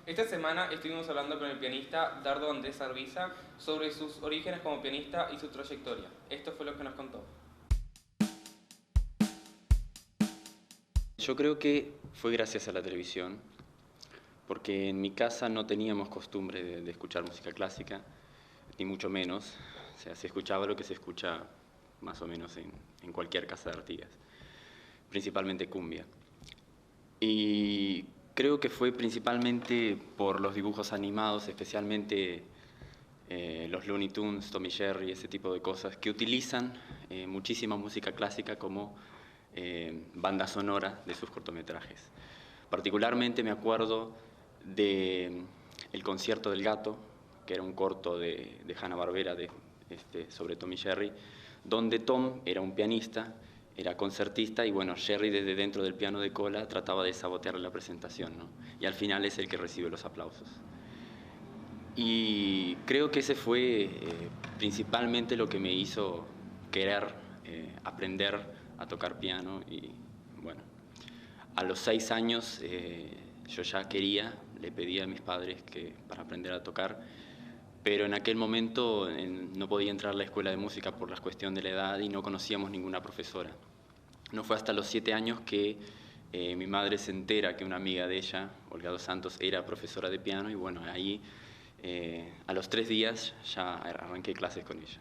Esta semana estuvimos hablando con el pianista Dardo Andrés Arbiza sobre sus orígenes como pianista y su trayectoria. Esto fue lo que nos contó. Yo creo que fue gracias a la televisión, porque en mi casa no teníamos costumbre de escuchar música clásica, ni mucho menos. O sea, se escuchaba lo que se escucha más o menos en cualquier casa de Artigas, principalmente cumbia. Y creo que fue principalmente por los dibujos animados, especialmente los Looney Tunes, Tom y Jerry, ese tipo de cosas, que utilizan muchísima música clásica como banda sonora de sus cortometrajes. Particularmente me acuerdo de El concierto del gato, que era un corto de Hanna-Barbera sobre Tom y Jerry, donde Tom era un pianista, era concertista y bueno, Jerry desde dentro del piano de cola trataba de sabotearle la presentación, ¿no? Y al final es el que recibe los aplausos. Y creo que ese fue principalmente lo que me hizo querer aprender a tocar piano. Y bueno, a los 6 años yo ya quería, le pedí a mis padres que para aprender a tocar, pero en aquel momento no podía entrar a la escuela de música por la cuestión de la edad y no conocíamos ninguna profesora. No fue hasta los 7 años que mi madre se entera que una amiga de ella, Olga dos Santos, era profesora de piano y bueno, ahí a los 3 días ya arranqué clases con ella.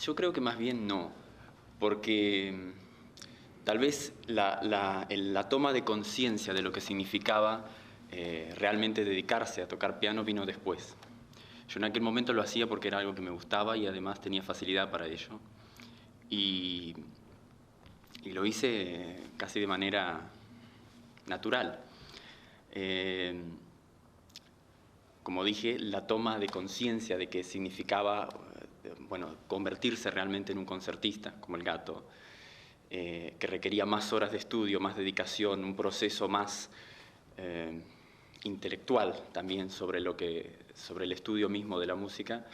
Yo creo que más bien no, porque tal vez la toma de conciencia de lo que significaba realmente dedicarse a tocar piano vino después. Yo en aquel momento lo hacía porque era algo que me gustaba y además tenía facilidad para ello. Y, y lo hice casi de manera natural. Como dije, la toma de conciencia de que significaba bueno, convertirse realmente en un concertista, como el gato, que requería más horas de estudio, más dedicación, un proceso más intelectual también sobre el estudio mismo de la música,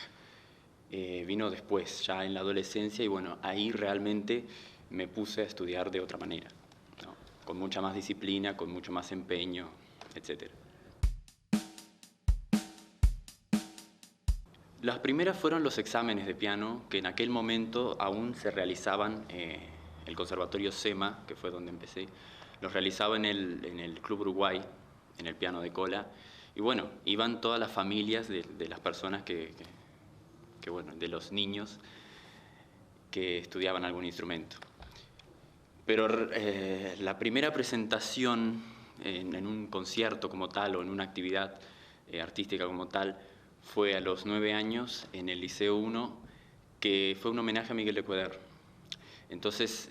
vino después, ya en la adolescencia, y bueno, ahí realmente me puse a estudiar de otra manera, ¿no? Con mucha más disciplina, con mucho más empeño, etc. Las primeras fueron los exámenes de piano, que en aquel momento aún se realizaban, el Conservatorio SEMA, que fue donde empecé, los realizaba en el Club Uruguay, en el piano de cola, y bueno, iban todas las familias de las personas bueno, de los niños que estudiaban algún instrumento. Pero la primera presentación en un concierto como tal o en una actividad artística como tal fue a los 9 años en el Liceo 1, que fue un homenaje a Miguel de Cueder. Entonces,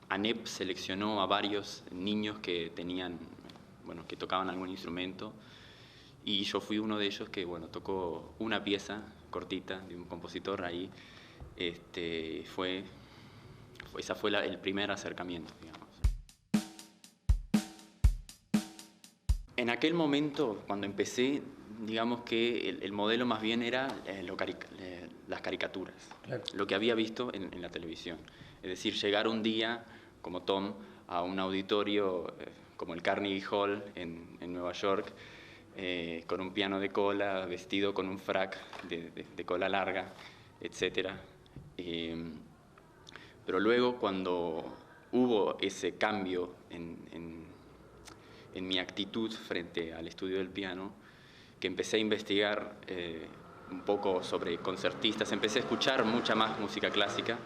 ANEP seleccionó a varios niños que bueno, que tocaban algún instrumento, y yo fui uno de ellos que, bueno, tocó una pieza cortita de un compositor ahí. Ese fue el primer acercamiento, digamos. En aquel momento, cuando empecé, digamos que el modelo más bien era las caricaturas, claro, lo que había visto en la televisión. Es decir, llegar un día, como Tom, a un auditorio como el Carnegie Hall en Nueva York, con un piano de cola, vestido con un frac de cola larga, etc. Pero luego, cuando hubo ese cambio en mi actitud frente al estudio del piano, que empecé a investigar un poco sobre concertistas, empecé a escuchar mucha más música clásica,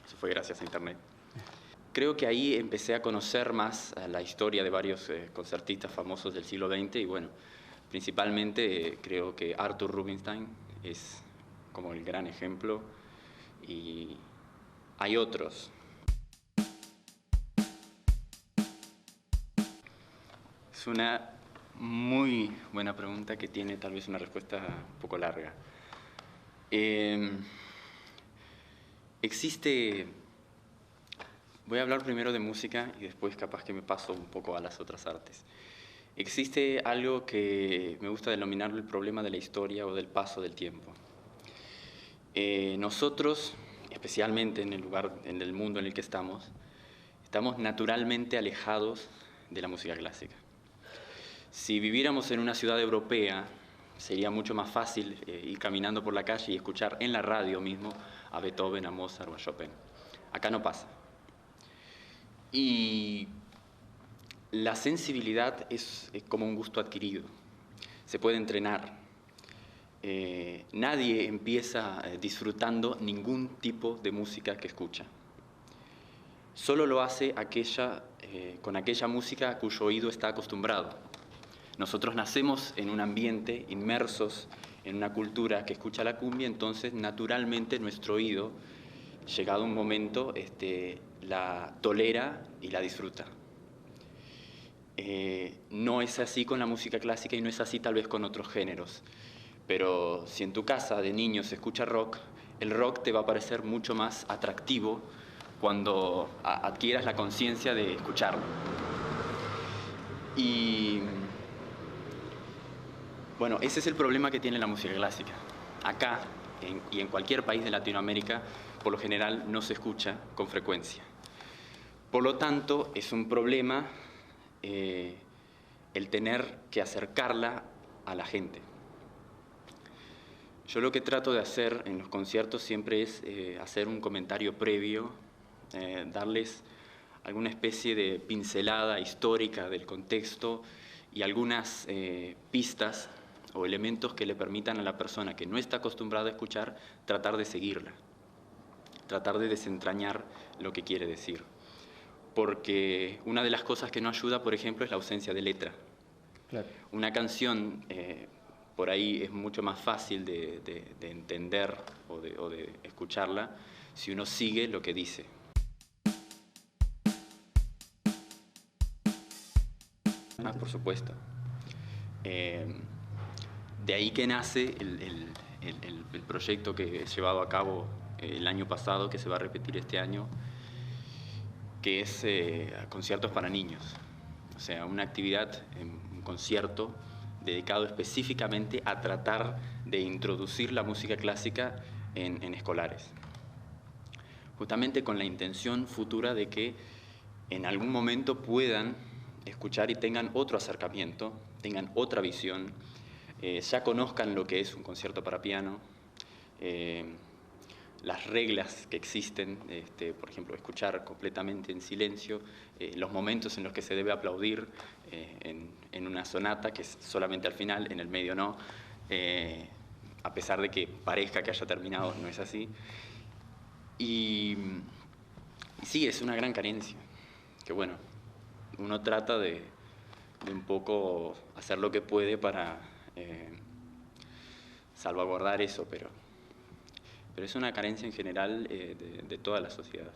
eso fue gracias a internet. Creo que ahí empecé a conocer más la historia de varios concertistas famosos del siglo XX y bueno, principalmente creo que Arthur Rubinstein es como el gran ejemplo y hay otros. Es una muy buena pregunta que tiene tal vez una respuesta un poco larga. Voy a hablar primero de música y después capaz que me paso un poco a las otras artes. Existe algo que me gusta denominarlo el problema de la historia o del paso del tiempo. Nosotros, especialmente en el mundo en el que estamos estamos naturalmente alejados de la música clásica. Si viviéramos en una ciudad europea, sería mucho más fácil ir caminando por la calle y escuchar en la radio mismo a Beethoven, a Mozart o a Chopin. Acá no pasa. Y la sensibilidad es como un gusto adquirido. Se puede entrenar. Nadie empieza disfrutando ningún tipo de música que escucha. Solo lo hace con aquella música a cuyo oído está acostumbrado. Nosotros nacemos en un ambiente, inmersos en una cultura que escucha la cumbia, entonces naturalmente nuestro oído, llegado un momento, la tolera y la disfruta. No es así con la música clásica y no es así tal vez con otros géneros. Pero si en tu casa de niño se escucha rock, el rock te va a parecer mucho más atractivo cuando adquieras la conciencia de escucharlo. Y bueno, ese es el problema que tiene la música clásica. Acá y en cualquier país de Latinoamérica, por lo general no se escucha con frecuencia. Por lo tanto, es un problema el tener que acercarla a la gente. Yo lo que trato de hacer en los conciertos siempre es hacer un comentario previo, darles alguna especie de pincelada histórica del contexto y algunas pistas o elementos que le permitan a la persona que no está acostumbrada a escuchar tratar de seguirla, tratar de desentrañar lo que quiere decir. Porque una de las cosas que no ayuda, por ejemplo, es la ausencia de letra. Claro. Una canción por ahí es mucho más fácil de entender o de escucharla si uno sigue lo que dice. Por supuesto. De ahí que nace el proyecto que he llevado a cabo el año pasado, que se va a repetir este año, que es conciertos para niños. O sea, una actividad, un concierto dedicado específicamente a tratar de introducir la música clásica en escolares. Justamente con la intención futura de que en algún momento puedan escuchar y tengan otro acercamiento, tengan otra visión, ya conozcan lo que es un concierto para piano, las reglas que existen, por ejemplo, escuchar completamente en silencio, los momentos en los que se debe aplaudir en una sonata, que es solamente al final, en el medio no, a pesar de que parezca que haya terminado, no es así. Y sí, es una gran carencia, que bueno, uno trata de un poco hacer lo que puede para salvaguardar eso, pero es una carencia en general de toda la sociedad.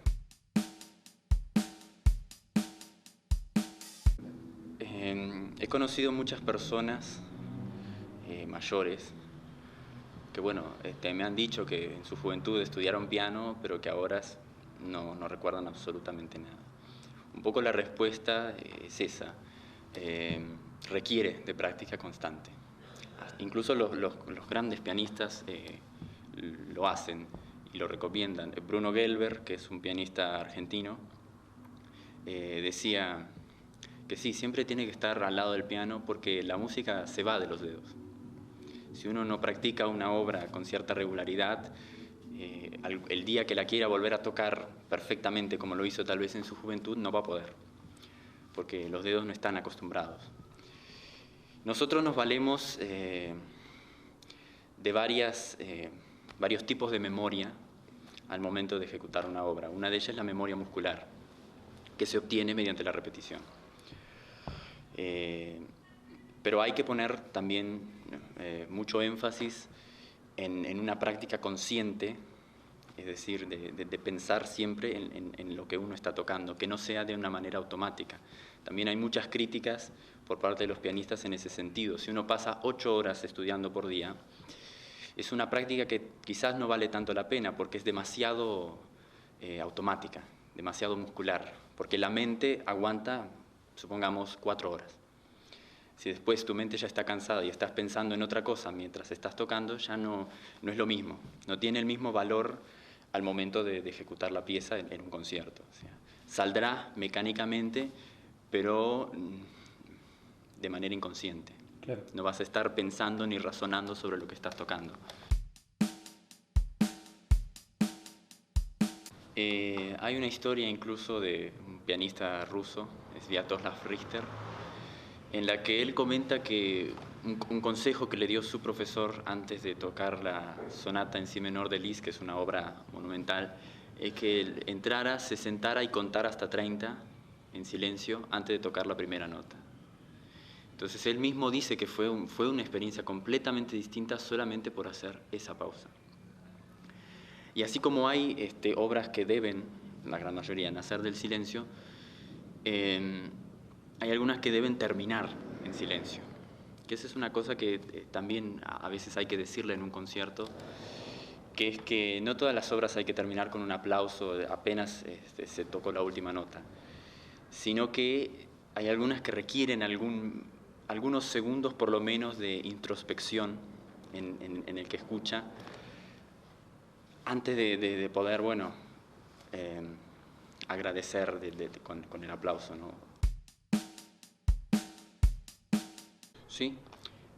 He conocido muchas personas mayores que bueno, me han dicho que en su juventud estudiaron piano, pero que ahora no recuerdan absolutamente nada. Un poco la respuesta es esa, requiere de práctica constante. Incluso los grandes pianistas lo hacen y lo recomiendan. Bruno Gelber, que es un pianista argentino, decía que sí, siempre tiene que estar al lado del piano porque la música se va de los dedos. Si uno no practica una obra con cierta regularidad, el día que la quiera volver a tocar perfectamente como lo hizo tal vez en su juventud, no va a poder, porque los dedos no están acostumbrados. Nosotros nos valemos de varios tipos de memoria al momento de ejecutar una obra. Una de ellas es la memoria muscular, que se obtiene mediante la repetición. Pero hay que poner también mucho énfasis en una práctica consciente, es decir, de pensar siempre en lo que uno está tocando, que no sea de una manera automática. También hay muchas críticas por parte de los pianistas en ese sentido. Si uno pasa 8 horas estudiando por día, es una práctica que quizás no vale tanto la pena porque es demasiado automática, demasiado muscular, porque la mente aguanta, supongamos, 4 horas. Si después tu mente ya está cansada y estás pensando en otra cosa mientras estás tocando, ya no es lo mismo, no tiene el mismo valor al momento de ejecutar la pieza en un concierto. O sea, Saldrá mecánicamente, pero de manera inconsciente. Claro. No vas a estar pensando ni razonando sobre lo que estás tocando. Hay una historia incluso de un pianista ruso, Sviatoslav Richter, en la que él comenta que un consejo que le dio su profesor antes de tocar la sonata en si menor de Liszt, que es una obra monumental, es que él entrara, se sentara y contara hasta 30 en silencio antes de tocar la primera nota. Entonces él mismo dice que fue una experiencia completamente distinta solamente por hacer esa pausa. Y así como hay obras que deben, la gran mayoría, nacer del silencio, hay algunas que deben terminar en silencio. Que esa es una cosa que también a veces hay que decirle en un concierto, que es que no todas las obras hay que terminar con un aplauso apenas se tocó la última nota, sino que hay algunas que requieren algunos segundos por lo menos de introspección en el que escucha, antes de poder, bueno, agradecer con el aplauso, ¿no? Sí,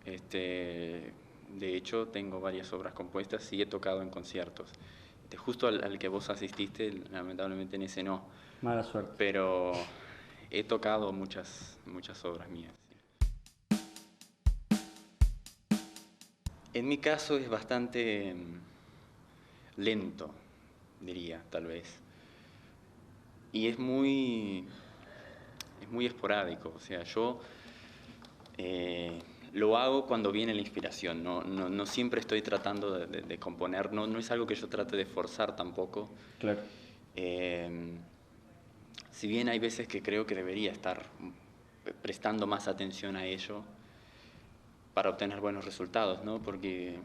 de hecho tengo varias obras compuestas y he tocado en conciertos. Justo al que vos asististe, lamentablemente en ese no. Mala suerte. Pero he tocado muchas obras mías. En mi caso es bastante lento, diría, tal vez. Y es muy esporádico. O sea, yo lo hago cuando viene la inspiración. No siempre estoy tratando de componer. No es algo que yo trate de forzar tampoco. Claro. Si bien hay veces que creo que debería estar prestando más atención a ello para obtener buenos resultados, ¿no? Porque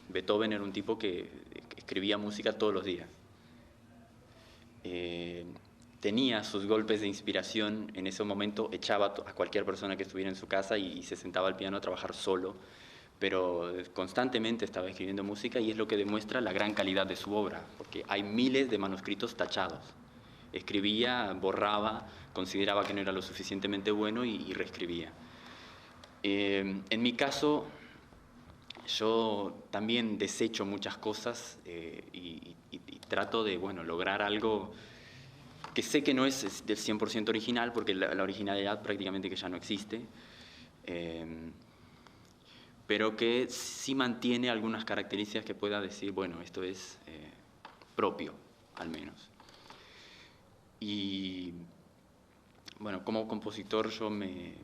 Beethoven era un tipo que escribía música todos los días. Tenía sus golpes de inspiración, en ese momento echaba a cualquier persona que estuviera en su casa y se sentaba al piano a trabajar solo, pero constantemente estaba escribiendo música y es lo que demuestra la gran calidad de su obra, porque hay miles de manuscritos tachados. Escribía, borraba, consideraba que no era lo suficientemente bueno y reescribía. En mi caso, yo también desecho muchas cosas y trato de, bueno, lograr algo que sé que no es del 100% original, porque la originalidad prácticamente que ya no existe, pero que sí mantiene algunas características que pueda decir, bueno, esto es propio, al menos. Y bueno, como compositor yo me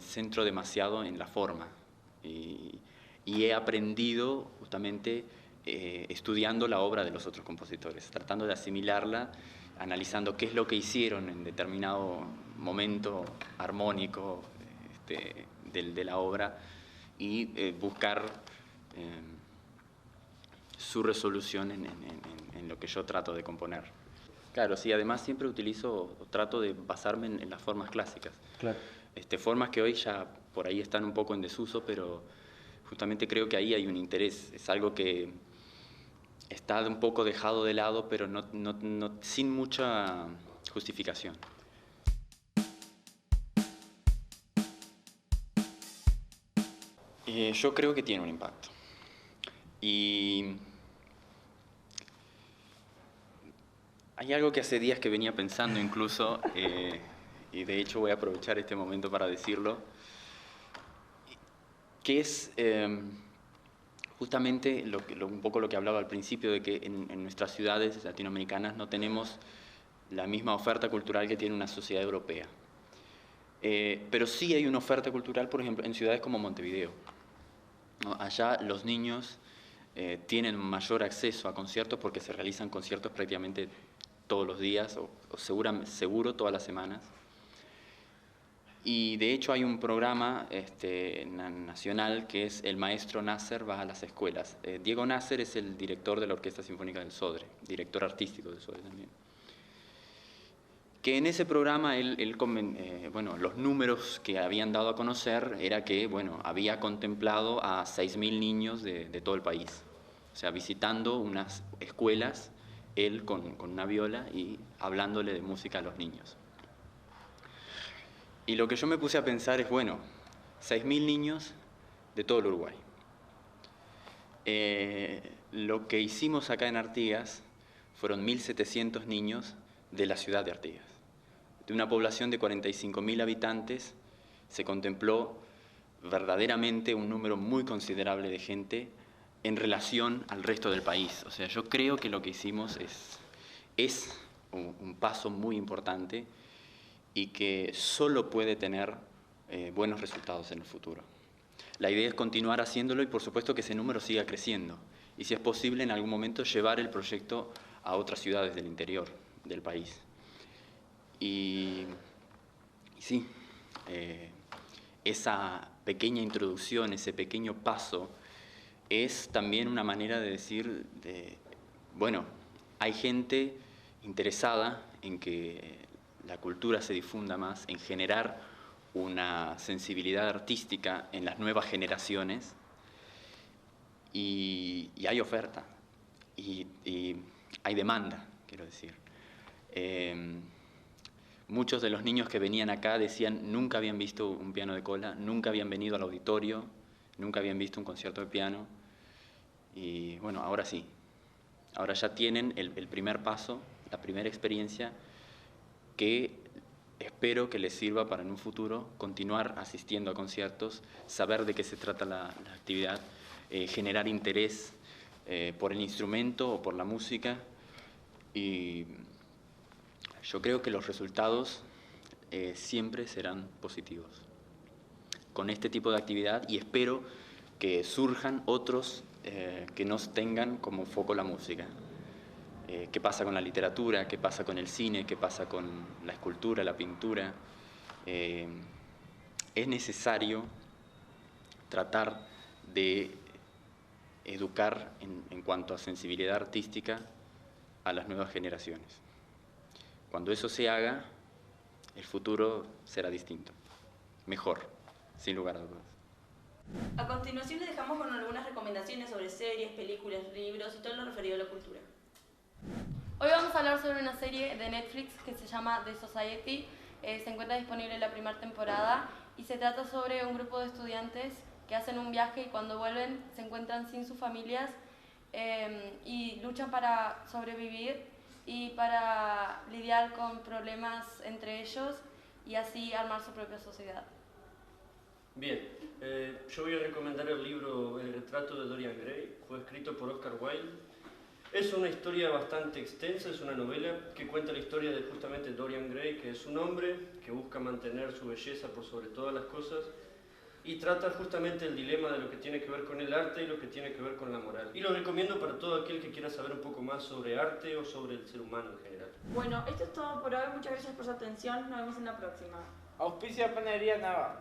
centro demasiado en la forma y he aprendido justamente estudiando la obra de los otros compositores, tratando de asimilarla, analizando qué es lo que hicieron en determinado momento armónico de la obra y buscar su resolución en lo que yo trato de componer. Claro, sí, además siempre trato de basarme en las formas clásicas. Claro. Formas que hoy ya por ahí están un poco en desuso, pero justamente creo que ahí hay un interés. Es algo que está un poco dejado de lado, pero sin mucha justificación. Yo creo que tiene un impacto. Y hay algo que hace días que venía pensando incluso, y de hecho voy a aprovechar este momento para decirlo, que es justamente un poco lo que hablaba al principio, de que en nuestras ciudades latinoamericanas no tenemos la misma oferta cultural que tiene una sociedad europea. Pero sí hay una oferta cultural, por ejemplo, en ciudades como Montevideo, ¿no? Allá los niños tienen mayor acceso a conciertos porque se realizan conciertos prácticamente todos los días o seguro todas las semanas. Y de hecho hay un programa nacional que es El Maestro Nasser va a las escuelas. Diego Nasser es el director de la Orquesta Sinfónica del Sodre, director artístico del Sodre también. Que en ese programa bueno, los números que habían dado a conocer era que, bueno, había contemplado a 6.000 niños de todo el país, o sea, visitando unas escuelas él con una viola y hablándole de música a los niños. Y lo que yo me puse a pensar es, bueno, 6.000 niños de todo el Uruguay. Lo que hicimos acá en Artigas fueron 1.700 niños de la ciudad de Artigas. De una población de 45.000 habitantes se contempló verdaderamente un número muy considerable de gente en relación al resto del país. O sea, yo creo que lo que hicimos es un paso muy importante y que solo puede tener buenos resultados en el futuro. La idea es continuar haciéndolo y por supuesto que ese número siga creciendo. Y si es posible, en algún momento llevar el proyecto a otras ciudades del interior del país. Y sí, esa pequeña introducción, ese pequeño paso, es también una manera de decir, bueno, hay gente interesada en que la cultura se difunda más, en generar una sensibilidad artística en las nuevas generaciones, y hay oferta, y hay demanda, quiero decir. Muchos de los niños que venían acá decían nunca habían visto un piano de cola, nunca habían venido al auditorio, nunca habían visto un concierto de piano, y bueno, ahora sí. Ahora ya tienen el primer paso, la primera experiencia que espero que les sirva para en un futuro continuar asistiendo a conciertos, saber de qué se trata la actividad, generar interés por el instrumento o por la música, y yo creo que los resultados siempre serán positivos con este tipo de actividad, y espero que surjan otros que nos tengan como foco la música. ¿Qué pasa con la literatura? ¿Qué pasa con el cine? ¿Qué pasa con la escultura, la pintura? Es necesario tratar de educar en cuanto a sensibilidad artística a las nuevas generaciones. Cuando eso se haga, el futuro será distinto, mejor, sin lugar a dudas. A continuación les dejamos con algunas recomendaciones sobre series, películas, libros y todo lo referido a la cultura. Hoy vamos a hablar sobre una serie de Netflix que se llama The Society. Se encuentra disponible en la primera temporada y se trata sobre un grupo de estudiantes que hacen un viaje y cuando vuelven se encuentran sin sus familias y luchan para sobrevivir y para lidiar con problemas entre ellos y así armar su propia sociedad. Bien, yo voy a recomendar el libro El retrato de Dorian Gray. Fue escrito por Oscar Wilde. Es una historia bastante extensa, es una novela que cuenta la historia de justamente Dorian Gray, que es un hombre que busca mantener su belleza por sobre todas las cosas y trata justamente el dilema de lo que tiene que ver con el arte y lo que tiene que ver con la moral. Y lo recomiendo para todo aquel que quiera saber un poco más sobre arte o sobre el ser humano en general. Bueno, esto es todo por hoy. Muchas gracias por su atención. Nos vemos en la próxima. Auspicia Panadería Nava.